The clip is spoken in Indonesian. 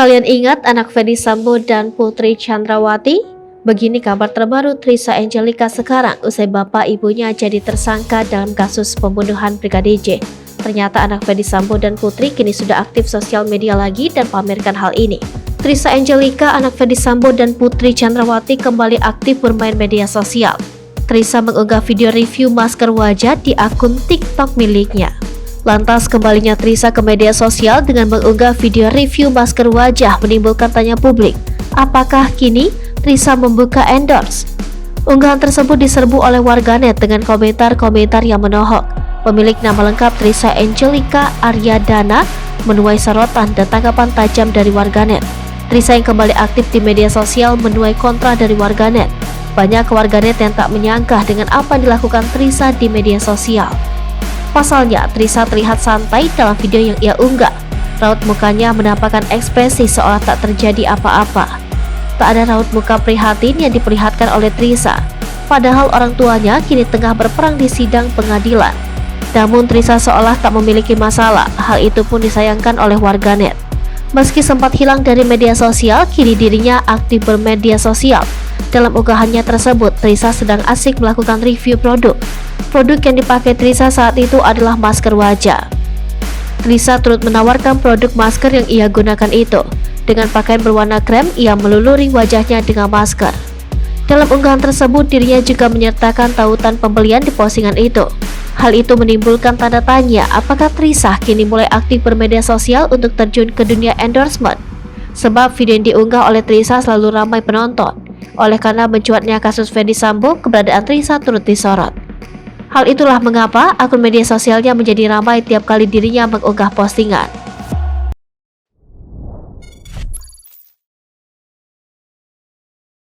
kalian ingat anak Ferdy Sambo dan Putri Chandrawati? Begini kabar terbaru Trisha Angelika sekarang usai bapak ibunya jadi tersangka dalam kasus pembunuhan Brigadir J. Ternyata anak Ferdy Sambo dan Putri kini sudah aktif sosial media lagi dan pamerkan hal ini. Trisha Angelika, anak Ferdy Sambo dan Putri Chandrawati kembali aktif bermain media sosial. Trisha mengunggah video review masker wajah di akun TikTok miliknya. Lantas kembalinya Trisha ke media sosial dengan mengunggah video review masker wajah menimbulkan tanya publik. Apakah kini Trisha membuka endorse? Unggahan tersebut diserbu oleh warganet dengan komentar-komentar yang menohok. Pemilik nama lengkap Trisha Angelika Aryadana menuai sorotan dan tanggapan tajam dari warganet. Trisha yang kembali aktif di media sosial menuai kontra dari warganet. Banyak warganet yang tak menyangka dengan apa yang dilakukan Trisha di media sosial. Pasalnya, Trisha terlihat santai dalam video yang ia unggah. Raut mukanya menampakkan ekspresi seolah tak terjadi apa-apa. Tak ada raut muka prihatin yang diperlihatkan oleh Trisha. Padahal orang tuanya kini tengah berperang di sidang pengadilan. Namun Trisha seolah tak memiliki masalah. Hal itu pun disayangkan oleh warganet. Meski sempat hilang dari media sosial, kini dirinya aktif bermedia sosial. Dalam unggahannya tersebut, Trisha sedang asik melakukan review produk. Produk yang dipakai Trisha saat itu adalah masker wajah. Trisha turut menawarkan produk masker yang ia gunakan itu. Dengan pakaian berwarna krem, ia meluluri wajahnya dengan masker. Dalam unggahan tersebut, dirinya juga menyertakan tautan pembelian di postingan itu. Hal itu menimbulkan tanda tanya, apakah Trisha kini mulai aktif bermedia sosial untuk terjun ke dunia endorsement? Sebab video yang diunggah oleh Trisha selalu ramai penonton. Oleh karena mencuatnya kasus Ferdy Sambo, keberadaan Trisha turut disorot. Hal itulah mengapa akun media sosialnya menjadi ramai tiap kali dirinya mengunggah postingan.